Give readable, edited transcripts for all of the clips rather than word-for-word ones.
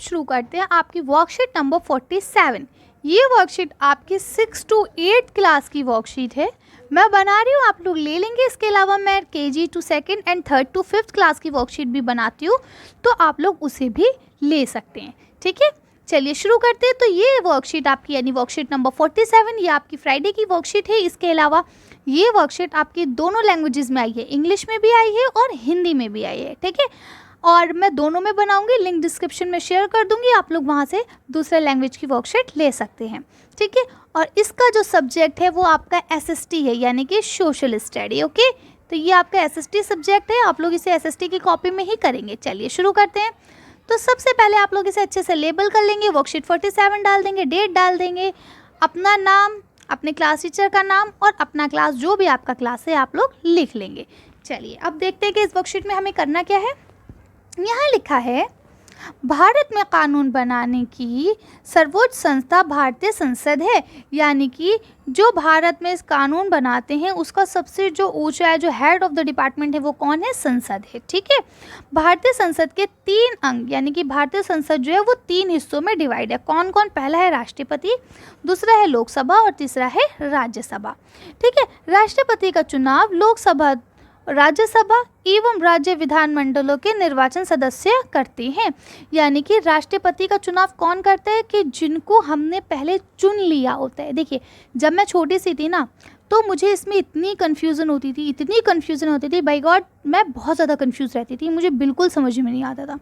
शुरू करते हैं आपकी वर्कशीट नंबर 47। ये वर्कशीट आपकी 6 to 8 क्लास की वर्कशीट है। मैं बना रही हूँ, आप लोग ले लेंगे। इसके अलावा मैं KG to 2nd and 3rd to 5th class की वर्कशीट भी बनाती हूँ, तो आप लोग उसे भी ले सकते हैं। ठीक है, चलिए शुरू करते हैं। तो ये वर्कशीट आपकी यानी वर्कशीट नंबर 47 ये आपकी फ्राइडे की वर्कशीट है। इसके अलावा ये वर्कशीट आपकी दोनों लैंग्वेजेस में आई है, इंग्लिश में भी आई है और हिंदी में भी आई है। ठीक है, और मैं दोनों में बनाऊंगी, लिंक डिस्क्रिप्शन में शेयर कर दूंगी, आप लोग वहाँ से दूसरे लैंग्वेज की वर्कशीट ले सकते हैं। ठीक है, और इसका जो सब्जेक्ट है वो आपका SST है, यानी कि सोशल स्टडी। ओके, तो ये आपका SST सब्जेक्ट है, आप लोग इसे SST की कॉपी में ही करेंगे। चलिए शुरू करते हैं। तो सबसे पहले आप लोग इसे अच्छे से लेबल कर लेंगे, वर्कशीट 47 डाल देंगे, डेट डाल देंगे, अपना नाम, अपने क्लास टीचर का नाम और अपना क्लास, जो भी आपका क्लास है आप लोग लिख लेंगे। चलिए अब देखते हैं कि इस वर्कशीट में हमें करना क्या है। यहाँ लिखा है, भारत में कानून बनाने की सर्वोच्च संस्था भारतीय संसद है, यानी कि जो भारत में इस कानून बनाते हैं उसका सबसे जो ऊंचा है, जो हेड ऑफ द डिपार्टमेंट है, वो कौन है? संसद है। ठीक है, भारतीय संसद के 3 अंग, यानी कि भारतीय संसद जो है वो 3 हिस्सों में डिवाइड है। कौन कौन? पहला है राष्ट्रपति, दूसरा है लोकसभा और तीसरा है राज्यसभा। ठीक है, राष्ट्रपति का चुनाव लोकसभा, राज्यसभा एवं राज्य विधानमंडलों के निर्वाचन सदस्य करते हैं। यानी कि राष्ट्रपति का चुनाव कौन करता है? कि जिनको हमने पहले चुन लिया होता है। देखिए, जब मैं छोटी सी थी ना, तो मुझे इसमें इतनी कन्फ्यूज़न होती थी, बाय गॉड मैं बहुत ज़्यादा कन्फ्यूज़ रहती थी, मुझे बिल्कुल समझ में नहीं आता था।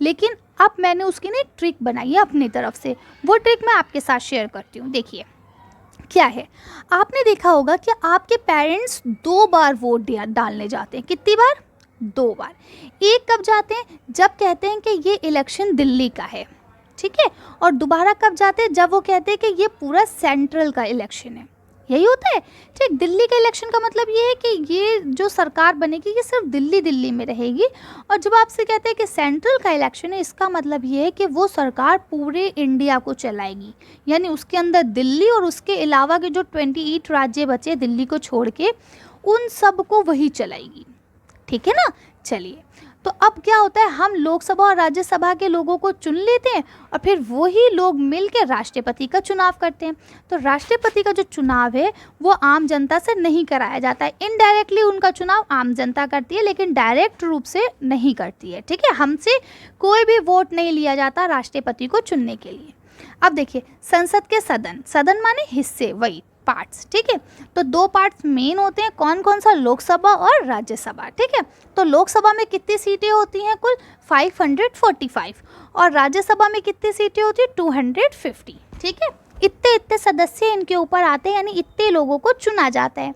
लेकिन अब मैंने उसकी ना एक ट्रिक बनाई है अपनी तरफ से, वो ट्रिक मैं आपके साथ शेयर करती हूँ। देखिए क्या है, आपने देखा होगा कि आपके पेरेंट्स 2 बार वोट डालने जाते हैं। कितनी बार? 2 बार। एक कब जाते हैं? जब कहते हैं कि ये इलेक्शन दिल्ली का है। ठीक है, और दोबारा कब जाते हैं? जब वो कहते हैं कि ये पूरा सेंट्रल का इलेक्शन है। यही होता है। ठीक, दिल्ली का इलेक्शन का मतलब ये है कि ये जो सरकार बनेगी ये सिर्फ दिल्ली में रहेगी, और जब आपसे कहते हैं कि सेंट्रल का इलेक्शन है, इसका मतलब ये है कि वो सरकार पूरे इंडिया को चलाएगी, यानी उसके अंदर दिल्ली और उसके अलावा के जो 28 राज्य बचे दिल्ली को छोड़ के, उन सब को वही चलाएगी। ठीक है ना। चलिए, तो अब क्या होता है, हम लोकसभा और राज्यसभा के लोगों को चुन लेते हैं और फिर वही लोग मिलकर राष्ट्रपति का चुनाव करते हैं। तो राष्ट्रपति का जो चुनाव है वो आम जनता से नहीं कराया जाता है, इनडायरेक्टली उनका चुनाव आम जनता करती है, लेकिन डायरेक्ट रूप से नहीं करती है। ठीक है, हमसे कोई भी वोट नहीं लिया जाता राष्ट्रपति को चुनने के लिए। अब देखिए, संसद के सदन, सदन माने हिस्से, वही पार्ट्स। ठीक है, तो 2 पार्ट्स मेन होते हैं, कौन कौन सा? लोकसभा और राज्यसभा। ठीक है, तो लोकसभा में कितनी सीटें होती हैं? कुल 545, और राज्यसभा में कितनी सीटें होती है? 250। ठीक है, इतने सदस्य इनके ऊपर आते हैं, यानी इतने लोगों को चुना जाता है।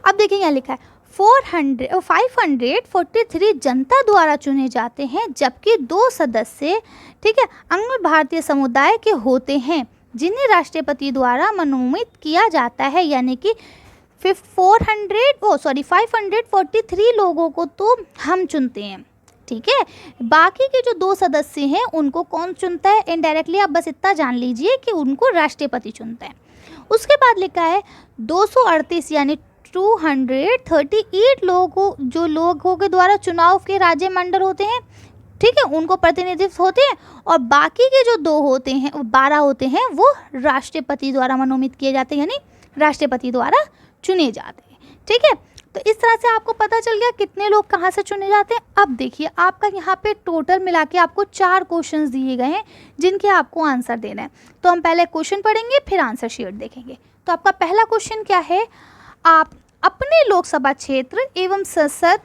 अब देखिए यहाँ लिखा है, 543 जनता द्वारा चुने जाते हैं, जबकि 2 सदस्य, ठीक है, अंग भारतीय समुदाय के होते हैं, जिन्हें राष्ट्रपति द्वारा मनोनीत किया जाता है। यानी कि 543 लोगों को तो हम चुनते हैं। ठीक है, बाकी के जो 2 सदस्य हैं उनको कौन चुनता है? इनडायरेक्टली आप बस इतना जान लीजिए कि उनको राष्ट्रपति चुनता है। उसके बाद लिखा है 238 यानी 238 लोगों, जो लोगों के द्वारा चुनाव के राज्य मंडल होते हैं, ठीक है, उनको प्रतिनिधित्व होते हैं, और बाकी के जो 2 होते हैं, 12 होते हैं, वो राष्ट्रपति द्वारा मनोनीत किए जाते हैं, यानी राष्ट्रपति द्वारा चुने जाते हैं। ठीक है, तो इस तरह से आपको पता चल गया कितने लोग कहाँ से चुने जाते हैं। अब देखिए, आपका यहाँ पे टोटल मिला के आपको 4 क्वेश्चंस दिए गए हैं, जिनके आपको आंसर देना है। तो हम पहले क्वेश्चन पढ़ेंगे, फिर आंसर शीट देखेंगे। तो आपका पहला क्वेश्चन क्या है, आप अपने लोकसभा क्षेत्र एवं संसद,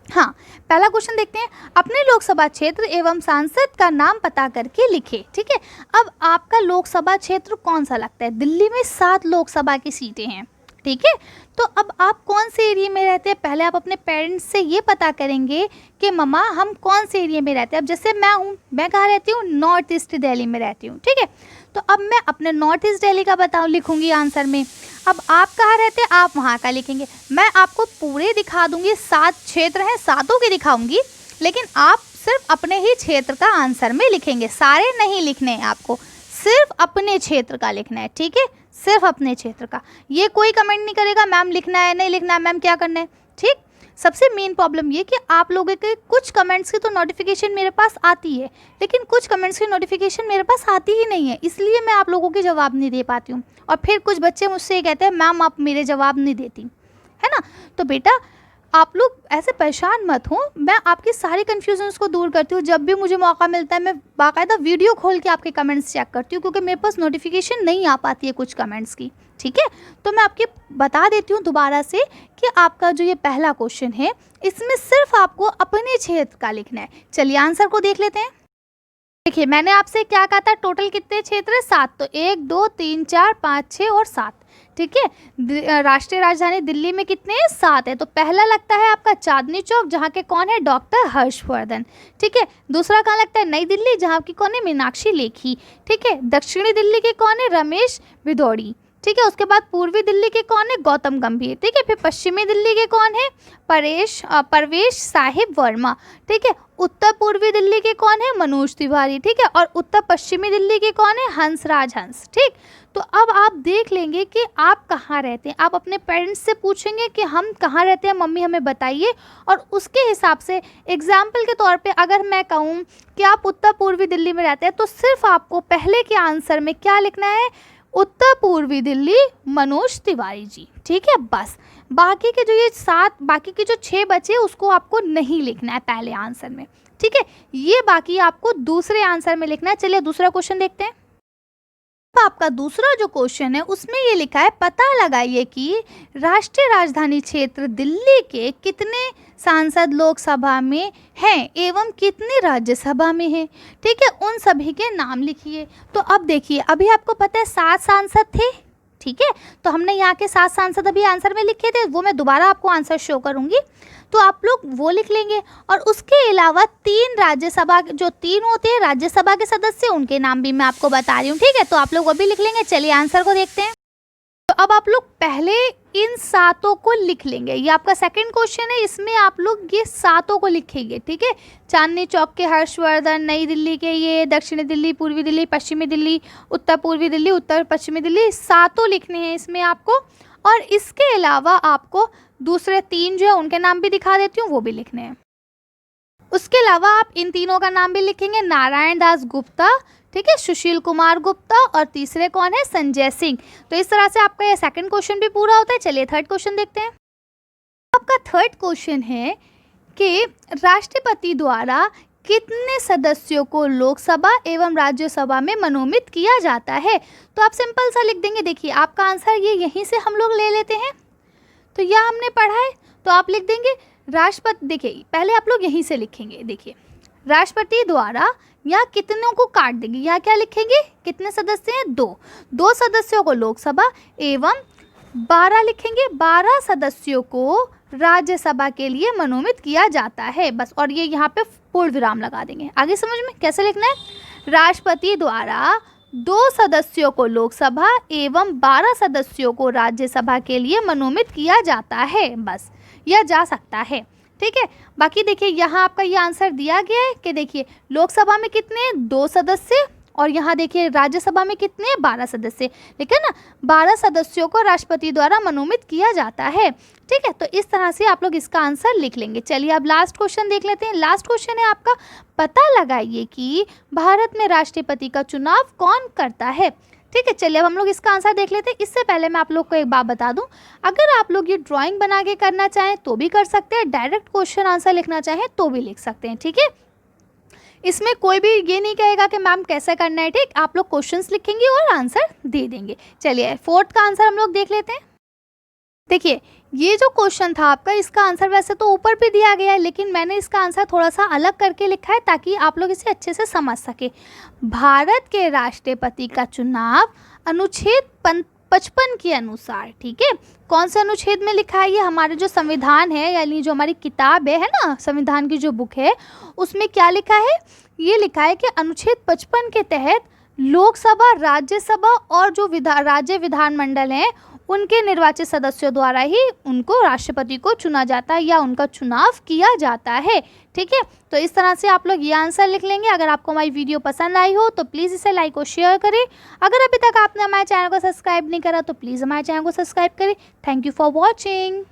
हाँ, पहला क्वेश्चन देखते हैं, अपने लोकसभा क्षेत्र एवं सांसद का नाम पता करके लिखे। ठीक है, अब आपका लोकसभा क्षेत्र कौन सा लगता है? दिल्ली में 7 लोकसभा की सीटें हैं। ठीक है, तो अब आप कौन से एरिया में रहते हैं? पहले आप अपने पेरेंट्स से ये पता करेंगे कि मम्मा हम कौन से एरिया में रहते हैं। अब जैसे मैं हूँ, मैं कहाँ रहती हूँ? नॉर्थ ईस्ट दिल्ली में रहती हूँ। ठीक है, तो अब मैं अपने नॉर्थ ईस्ट दिल्ली का लिखूंगी आंसर में। अब आप कहाँ रहते हैं? आप वहाँ का लिखेंगे। मैं आपको पूरे दिखा दूंगी, 7 क्षेत्र हैं, 7 के दिखाऊंगी, लेकिन आप सिर्फ अपने ही क्षेत्र का आंसर में लिखेंगे, सारे नहीं लिखने हैं आपको, सिर्फ अपने क्षेत्र का लिखना है। ठीक है, सिर्फ अपने क्षेत्र का। ये कोई कमेंट नहीं करेगा मैम लिखना है नहीं लिखना है, मैम क्या करना है। ठीक, सबसे मेन प्रॉब्लम ये कि आप लोगों के कुछ कमेंट्स की तो नोटिफिकेशन मेरे पास आती है, लेकिन कुछ कमेंट्स की नोटिफिकेशन मेरे पास आती ही नहीं है, इसलिए मैं आप लोगों के जवाब नहीं दे पाती हूँ। और फिर कुछ बच्चे मुझसे ये कहते हैं मैम आप मेरे जवाब नहीं देती, है ना। तो बेटा आप लोग ऐसे परेशान मत हो, मैं आपकी सारी कन्फ्यूजन्स को दूर करती हूँ। जब भी मुझे मौका मिलता है मैं बाकायदा वीडियो खोल के आपके कमेंट्स चेक करती हूँ, क्योंकि मेरे पास नोटिफिकेशन नहीं आ पाती है कुछ कमेंट्स की, ठीक है। तो मैं आपके बता देती हूँ दोबारा से कि आपका जो ये पहला क्वेश्चन है इसमें सिर्फ आपको अपने क्षेत्र का लिखना है। चलिए आंसर को देख लेते हैं। देखिए मैंने आपसे क्या कहा था, टोटल कितने क्षेत्र है? 7। तो 1 2 3 4 5 6 और 7, ठीक है। राष्ट्रीय राजधानी दिल्ली में कितने हैं? 7 है। तो पहला लगता है आपका चांदनी चौक, जहाँ के कौन है? डॉक्टर हर्षवर्धन, ठीक है। दूसरा कहाँ लगता है? नई दिल्ली, जहाँ की कौन है? मीनाक्षी लेखी, ठीक है। दक्षिणी दिल्ली के कौन है? रमेश भिदौड़ी, ठीक है। उसके बाद पूर्वी दिल्ली के कौन है? गौतम गंभीर, ठीक है। फिर पश्चिमी दिल्ली के कौन है? परवेश साहिब वर्मा, ठीक है। उत्तर पूर्वी दिल्ली के कौन है? मनोज तिवारी, ठीक है। और उत्तर पश्चिमी दिल्ली के कौन है? हंसराज हंस, ठीक। तो अब आप देख लेंगे कि आप कहाँ रहते हैं। आप अपने पेरेंट्स से पूछेंगे कि हम कहाँ रहते हैं, मम्मी हमें बताइए, और उसके हिसाब से एग्जाम्पल के तौर पे अगर मैं कहूँ कि आप उत्तर पूर्वी दिल्ली में रहते हैं, तो सिर्फ आपको पहले के आंसर में क्या लिखना है? उत्तर पूर्वी दिल्ली मनोज तिवारी जी, ठीक है। बस बाकी के जो ये 7, बाकी के जो 6 बचे उसको आपको नहीं लिखना है पहले आंसर में, ठीक है। ये बाकी आपको दूसरे आंसर में लिखना है। चलिए दूसरा क्वेश्चन देखते हैं। आपका दूसरा जो क्वेश्चन है उसमें ये लिखा है, पता लगाइए कि राष्ट्रीय राजधानी क्षेत्र दिल्ली के कितने सांसद लोकसभा में हैं एवं कितने राज्यसभा में हैं, ठीक है। उन सभी के नाम लिखिए। तो अब देखिए अभी आपको पता है 7 सांसद थे, ठीक है। तो हमने यहाँ के 7 सांसद अभी आंसर में लिखे थे, वो मैं दोबारा आपको आंसर शो करूँगी, तो आप लोग वो लिख लेंगे। और उसके अलावा 3 राज्यसभा, जो 3 होते हैं राज्यसभा के सदस्य, उनके नाम भी मैं आपको बता रही हूँ, ठीक है। तो आप लोग वो भी लिख लेंगे। चलिए आंसर को देखते हैं। तो अब आप लोग पहले इन 7 को लिख लेंगे। ये आपका सेकंड क्वेश्चन है, इसमें आप लोग ये 7 को लिखेंगे, ठीक है। चांदनी चौक के हर्षवर्धन, नई दिल्ली के ये, दक्षिणी दिल्ली, पूर्वी दिल्ली, पश्चिमी दिल्ली, उत्तर पूर्वी दिल्ली, उत्तर पश्चिमी दिल्ली, 7 लिखने हैं इसमें आपको। और इसके अलावा आपको दूसरे 3 जो है उनके नाम भी दिखा देती हूँ, वो भी लिखने हैं। उसके अलावा आप इन तीनों का नाम भी लिखेंगे, नारायण दास गुप्ता, ठीक है, सुशील कुमार गुप्ता, और तीसरे कौन है? संजय सिंह। तो इस तरह से आपका ये सेकंड क्वेश्चन भी पूरा होता है। चलिए थर्ड क्वेश्चन देखते हैं। आपका थर्ड क्वेश्चन है कि राष्ट्रपति द्वारा कितने सदस्यों को लोकसभा एवं राज्यसभा में मनोनीत किया जाता है? तो आप सिंपल सा लिख देंगे। देखिए आपका आंसर ये यहीं से हम लोग ले लेते हैं, तो यह हमने पढ़ा है, तो आप लिख देंगे राष्ट्रपति। देखिए पहले आप लोग यहीं से लिखेंगे, देखिए राष्ट्रपति द्वारा, यहाँ कितनों को काट देंगे, यहाँ क्या लिखेंगे? कितने सदस्य हैं? 2 सदस्यों को लोकसभा एवं 12 लिखेंगे, 12 सदस्यों को राज्यसभा के लिए मनोनीत किया जाता है, बस। और ये यहाँ पे पूर्ण विराम लगा देंगे। आगे समझ में कैसे लिखना है? राष्ट्रपति द्वारा 2 सदस्यों को लोकसभा एवं 12 सदस्यों को राज्यसभा के लिए मनोनीत किया जाता है, बस। यह जा सकता है, ठीक है। बाकी देखिए यहाँ आपका ये आंसर दिया गया है कि देखिए लोकसभा में कितने? 2 सदस्य, और यहाँ देखिए राज्यसभा में कितने? 12 सदस्य, ठीक है ना। 12 सदस्यों को राष्ट्रपति द्वारा मनोनीत किया जाता है, ठीक है। तो इस तरह से आप लोग इसका आंसर लिख लेंगे। चलिए अब लास्ट क्वेश्चन देख लेते हैं। लास्ट क्वेश्चन है आपका, पता लगाइए कि भारत में राष्ट्रपति का चुनाव कौन करता है, ठीक है। चलिए अब हम लोग इसका आंसर देख लेते हैं। इससे पहले मैं आप लोग को एक बात बता दूं, अगर आप लोग ये ड्राइंग बना के करना चाहें तो भी कर सकते हैं, डायरेक्ट क्वेश्चन आंसर लिखना चाहें तो भी लिख सकते हैं, ठीक है। इसमें कोई भी ये नहीं कहेगा कि मैम कैसे करना है, ठीक। आप लोग क्वेश्चंस लिखेंगे और आंसर दे देंगे। चलिए फोर्थ का आंसर हम लोग देख लेते हैं। देखिए ये जो क्वेश्चन था आपका, इसका आंसर वैसे तो ऊपर भी दिया गया है, लेकिन मैंने इसका आंसर थोड़ा सा अलग करके लिखा है ताकि आप लोग इसे अच्छे से समझ सके। भारत के राष्ट्रपति का चुनाव अनुच्छेद 55 के अनुसार, ठीक है। कौन से अनुच्छेद में लिखा है? ये हमारे जो संविधान है, यानी जो हमारी किताब है ना, संविधान की जो बुक है, उसमें क्या लिखा है? ये लिखा है कि अनुच्छेद 55 के तहत लोकसभा, राज्यसभा और जो राज्य विधानमंडल हैं उनके निर्वाचित सदस्यों द्वारा ही उनको राष्ट्रपति को चुना जाता है या उनका चुनाव किया जाता है, ठीक है। तो इस तरह से आप लोग ये आंसर लिख लेंगे। अगर आपको हमारी वीडियो पसंद आई हो तो प्लीज़ इसे लाइक और शेयर करें। अगर अभी तक आपने हमारे चैनल को सब्सक्राइब नहीं करा तो प्लीज़ हमारे चैनल को सब्सक्राइब करें। Thank you for watching.